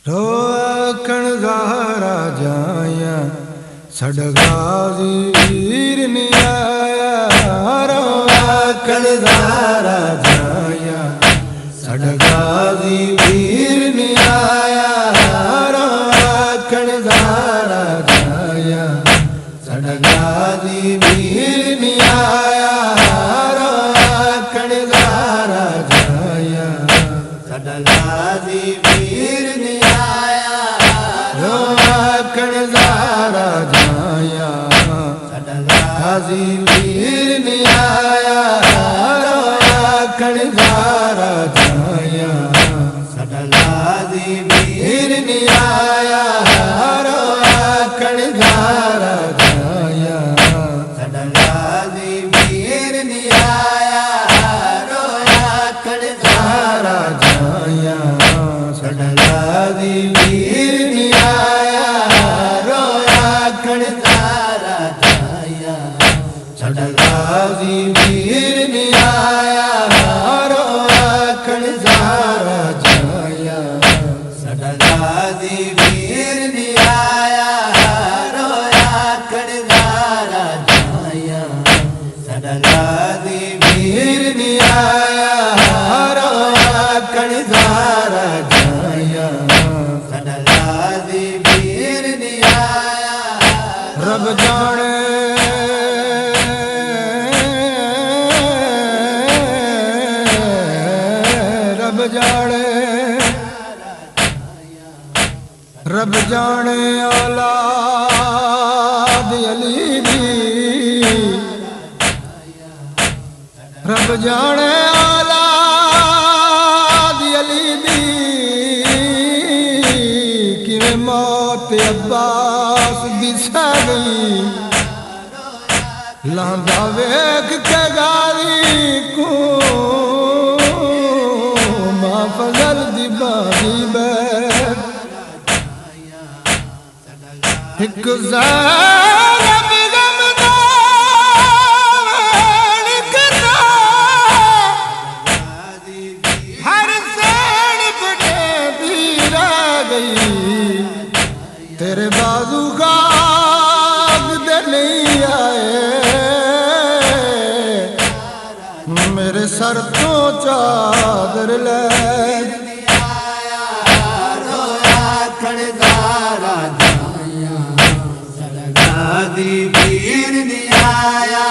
रोकण ज़ाहरा जाया साडा गाज़ी वीर नी आया। रोकण ज़ाहरा जाया साडा गाज़ी वीर नी आया। रोकण ज़ाहरा जाया साडा गाज़ी वीर नी आया। रोकण ज़ाहरा जाया साडा गाज़ी वीर नी आया। रोकण ज़ाहरा जाया साडा गाज़ी वीर नी आया। रोकण ज़ाहरा जाया साडा गाज़ी वीर नी आया। रोकण ज़ाहरा जाया साडा गाज़ी वीर नी आया। रोकण ज़ाहरा जाया साडा गाज़ी वीर नी आया। रोकण ज़ाहरा जाया साडा गाज़ी वीर नी आया। रोकण ज़ाहरा जाया साडा गाज़ी वीर नी आया। रोकण ज़ाहरा जाया साडा गाज़ी वीर नी आया। रोकण ज़ाहरा जाया साडा गाज़ी वीर नी आया। रब जाने रब जाने रब जाने औलाद अली दी। रब जाने औलाद अली दी किवें मौत अब्बास दिसा गई। लांदा वेख के गाली को मां फजल दी बागी बैठ एक ज़ैनब गमदान करना। हर सैन बटे दी रह गई। तेरे बाजू खाक दे नहीं आए। मेरे सर तो चादर ले गाज़ी वीर नी आया।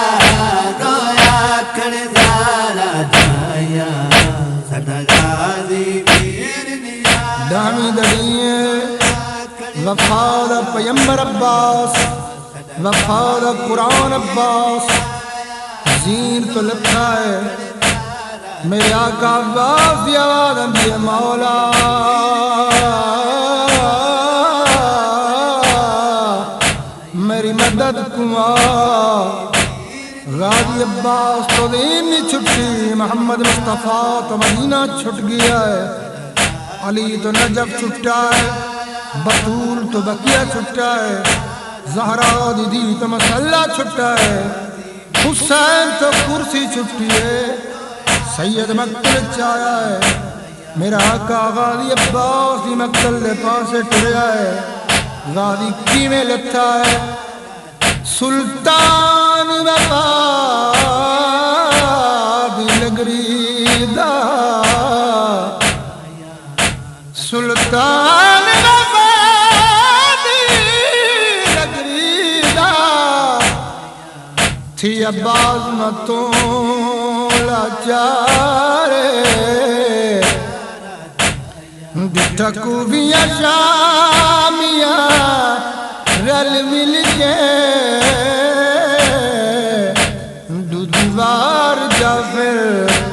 रोकण ज़ाहरा जाया साडा गाज़ी वीर नी आया। डामी दड़िए वफा दा पैगंबर अब्बास, वफा दा कुरान अब्बास जीन तो लखा है। मेरे आका अब्बास दी आवाज़ आंदी है मौला मेरी मदद कुआ। गाज़ी अब्बास तो दीन नहीं छुट्टी। मोहम्मद मुस्तफ़ा तो मदीना छुट गया है। अली तो नजफ छुट्टा है। बतूल तो बकिया छुट्टा है। ज़हरा दीदी तो मसल्ला छुट्टा है। हुसैन तो कुर्सी छुट्टी है। सैयद मक्तल चाया है। मेरा आका गाज़ी अब्बास दी मक्तल दे पासे टुरया है। गाज़ी किवें लथा है। सुल्तान वफा दी नगरी दा। सुल्तान वफा दी नगरी दा थी अब्बास मतों लाचारे। दिठा खूबियां शामियां रल मिल के दूधवार जाफिर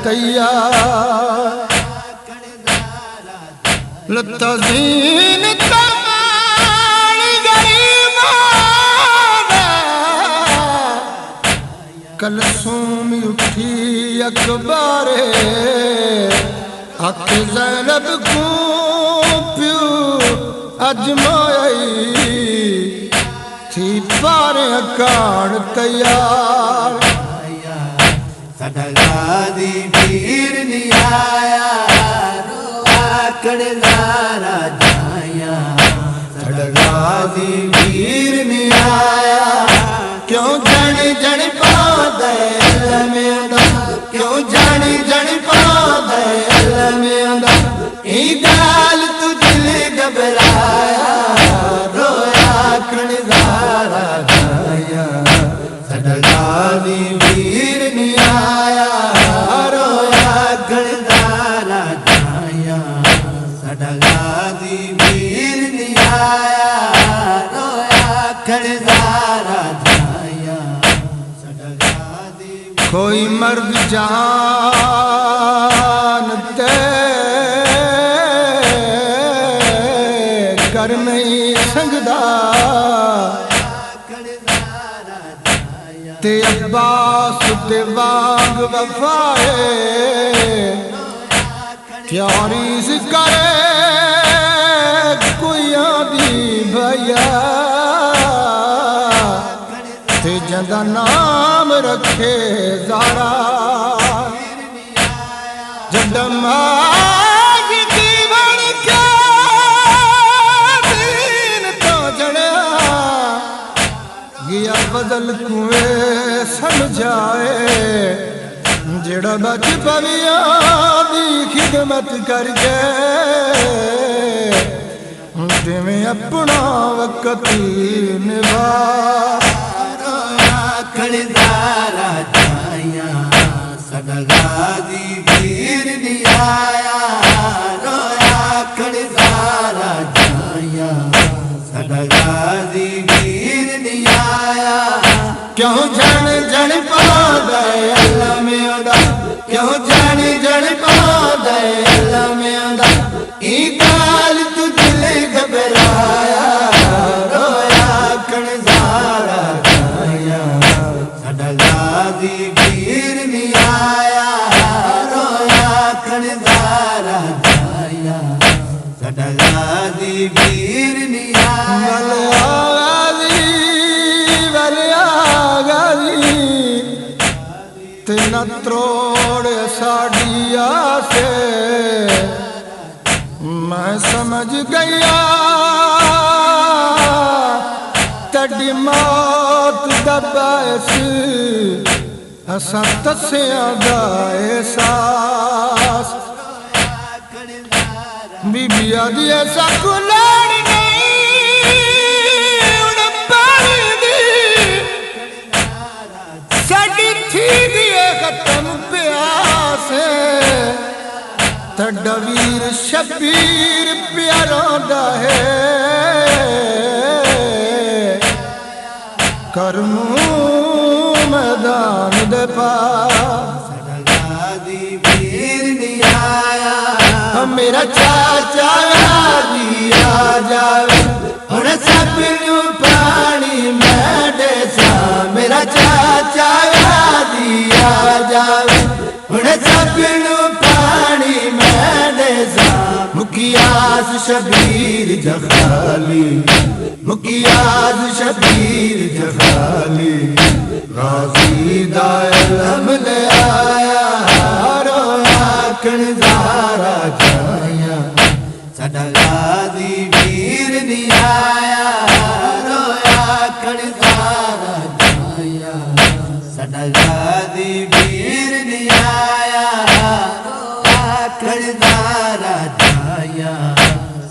तैयार। लता ज़ीन तमाम गरीबाना कलसूम उठी अकबारे। अक ज़ैनब को प्यू अजमाई थी पारे अकाड़ तैयार। साडा गाज़ी वीर नी आया। रोकण ज़ाहरा जाया सड़गादी वीर नहीं आया क्यों जानी जानी पादे में आंदा क्यों जानी जानी पादे में आंदा ई गाल तू दिल घबराया रोया कणजारा गाया सड़गादी वीर नहीं आया रोया कणजारा गाया सड़गादी वीर नहीं आया रोया कणजारा गाया सड़गादी कोई मर्द जान ते कर नहीं संगदा ते अब्बास ते वांग वफाए प्यारी सी करे कोई आदि भैया ते जंदा नाम रखे ज़ारा जदमा बदल कुएं समझाए जेड़ा बच पविया दी खिदमत करके जिवें अपना वक्त निभा कणजारा जाया सड़गादी वीर नहीं आया रोया कणजारा जाया सड़गादी वीर नहीं आया क्यों जाने जन पादे अल्लाह में आंदा क्यों जाने जन पादे अल्लाह में आंदा ई गाल तू दिल घबराया रोया कणजारा गाया सड़गादी वीर नहीं आया रोया कणजारा गाया सड़गादी वीर नहीं आया तेना त्रोड़ साड़िया से मैं समझ गया तड़ी मौत दबाइस असा तसिया दा एहसास बीबिया दी ऐसा कुलाड़ तड़वीर शबीर प्यारा है करमू मैदान दे पास सड़गादी वीर नहीं आया मेरा चाचा दिया जावे हुण सब नू पानी मैं देसा मेरा चाचा दिया जावे हुण सब नू पानी मैं देसा मुखियास शबीर जखाली मुखियास शबीर जखाली गाजी दायलम ले आया रोया कणजारा जाया सड़गादी वीर नहीं आया रोया कणजारा जाया सड़गादी वीर नहीं आया रोया कणजारा जाया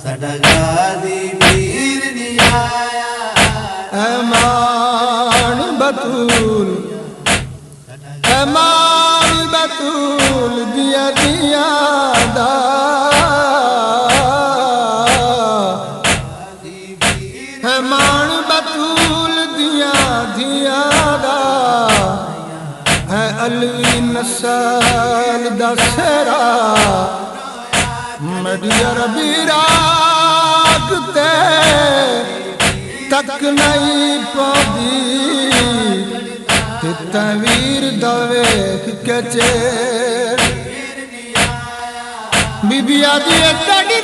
सड़गादी वीर नहीं आया ऐमान बतूल ऐमान बतूल दिया दिया दा ऐमान बतूल दिया दिया दा है अलवी नस्ल दा सेरा मडिया रबी रागते तक नहीं पादी तवीर दवे के चे बीबिया दी तड़ी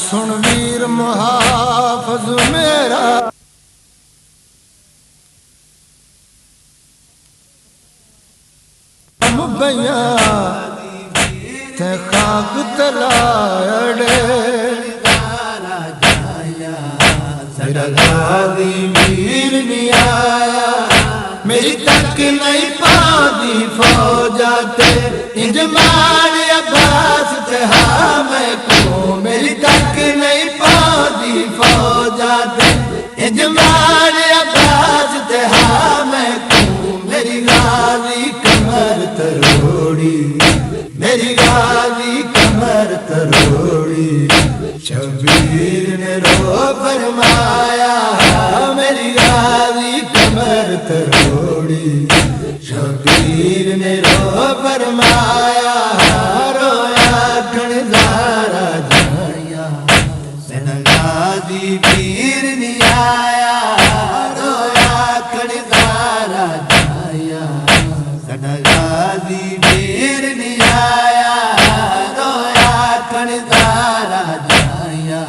सुन वीर मुहाफिज मेरा बैया ते खाक तलाड़े मेरा गाजी वीर नहीं आया मेरी तक नहीं पादी फौजा ते इंज मार अब्बास ते हाँ मैं को मेरी तक नहीं पादी फौजा ते इंज मार अब्बास ते हाँ मैं को मेरी गाजी कमर तरोड़ी मेरी गाजी कमर तरोड़ी शबीर ने रो फरमाया मेरी गाजी कमर तरोड़ी शबीर ने रो फरमाया रोया खणदारा जाया मेरा गाजी वीर नहीं आया रोया खणदारा जाया मेरा गाजी वीर नहीं आया रोया खणदारा जाया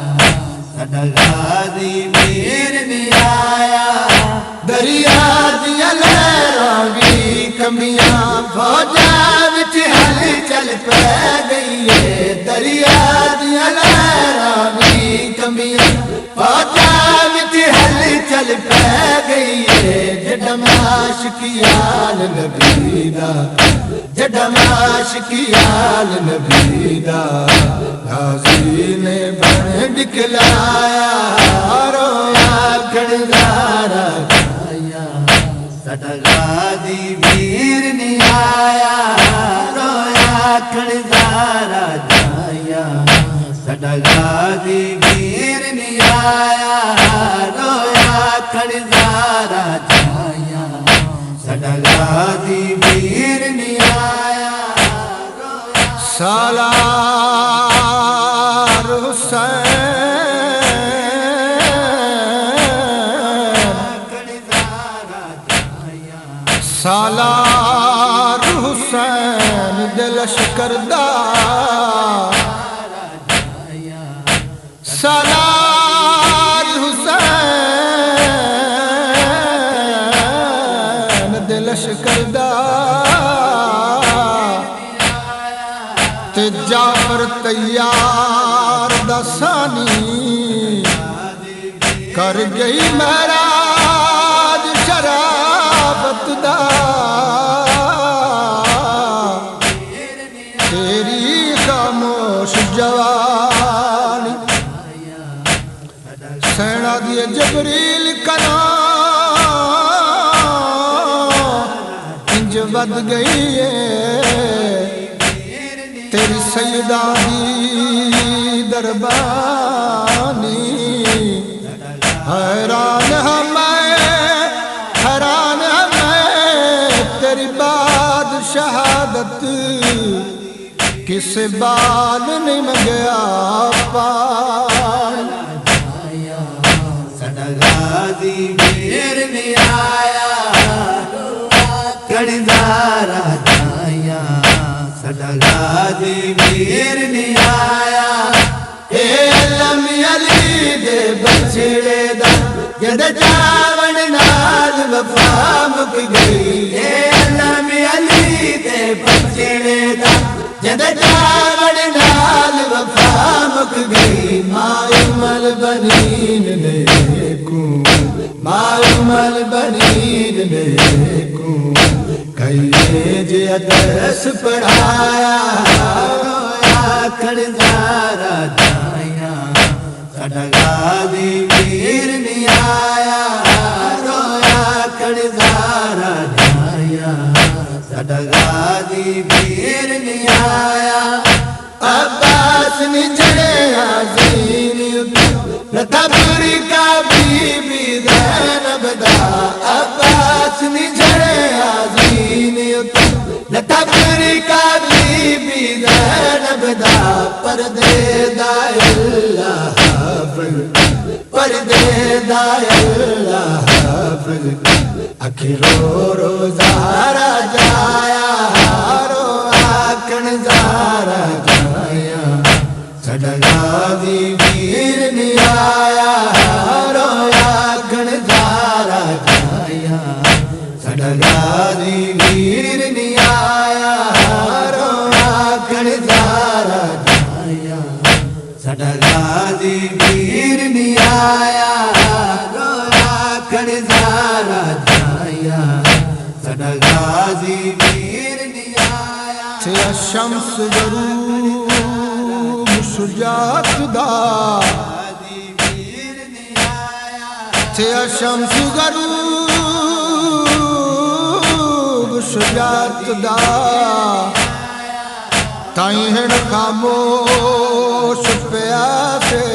मेरा गाजी वीर नहीं आया दरिया दिया लहरां वी कमियां फौजा विच हल चल पै गई है दरिया दिया लहरां वी कमियां फौजा विच हल चल पै गई है जडमाश की आल नबी दा जडमाश की आल नबी दा गाजी ने बन दिखलाया रोया खणदारा साडा गाजी वीर नहीं आया रोया खणदारा जाया साडा गाजी वीर नहीं आया रोया खणदारा जाया साडा गाजी वीर नहीं आया सालार हुसैन सालार हुसैन दिल लश्करदा सालार हुसैन दिल लश्करदा ते जाफर तैयार दसानी कर गई महराज शराबत दा तेरी खामोश जवानी सैना दिए जबरील कना इंज बद गई है तेरी सैयदा दी दरबानी हैरान हमें तेरी बाद शहादत किस बाल नहीं मंगया पान साडा गाजी वीर नहीं आया खणदारा जाया साडा गाजी वीर नहीं आया ए अलमी अली दे बछड़े दा जद चावण नाल वफा मुक गई ए अलमी अली दे बछड़े दा जद चावण नाल वफा मुक गई मायूमल बनीन ने को मायूमल बनीन ने को कईने जे दरस पढ़ाया रोया खणदारा जाया साडा गाजी वीर नहीं आया रोया खणदारा जाया साडा गाजी वीर नहीं आया अब्बास ने जड़े आज़ीन लतापुरी का बीबी ज़ैनब दा अब्बास ने जड़े आज़ीन लतापुरी का बीबी ज़ैनब दा पर्दे दा अल्लाह हाफ़िज़ पर्दे दा अल्लाह हाफ़िज़ अखिरो रोज़ारा जाया रो आखण ज़ारा जाया साडा गाजी वीर नहीं आया रोया आखण ज़ारा जाया साडा गाजी वीर नहीं आया गाजी वीर नहीं आया रोया खड़जारा जाया सदा गाजी वीर नहीं आया थे शम्स गरूब शुजात दा गाजी वीर नहीं आया थे शम्स गरूब शुजात दा ताई हण खामोश प्यासे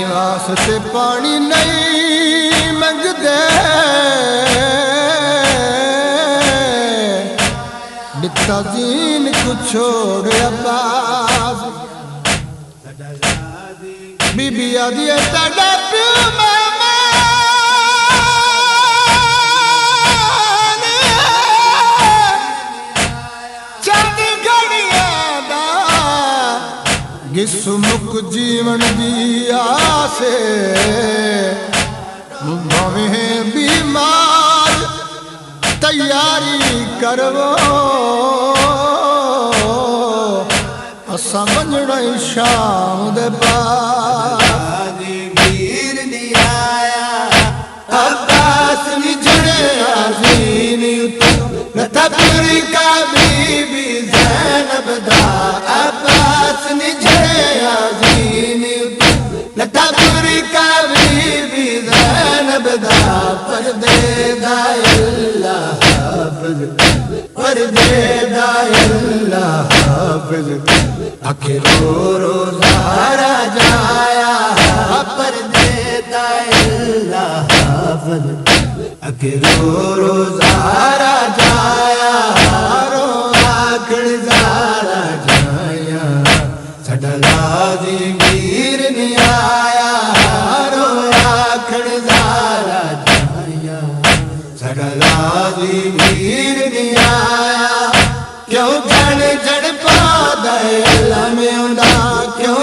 वास्ते पानी नहीं मंगदे बिता जीन को छोड़ अब्बास बीबी आदि तड़ा प्यो सुमुख जीवन दी आसे भवें बीमार तैयारी करवो असा वंजणा शाम दे पास वीर नहीं आया अब्बास निजड़े आज़ीन नतपुरी का बीबी ज़ैनब दा अब्बास निजड़े आज़ीन नतपुरी का बीबी ज़ैनब दा पर्दे दा अल्लाह हाफ़िज़ पर्दे दा अल्लाह हाफ़िज़ आखिरो रोज़ारा जाया पर्दे दा अल्लाह हाफ़िज़ आखिरो रोज़ारा जाया रो आखिर ज़ारा जाया सदा गाजी वीर नहीं आया रो आखिर ज़ारा जाया सदा गाजी वीर नहीं आया क्यों जड़ जड़ पा दे अल्लाह में उदा क्यों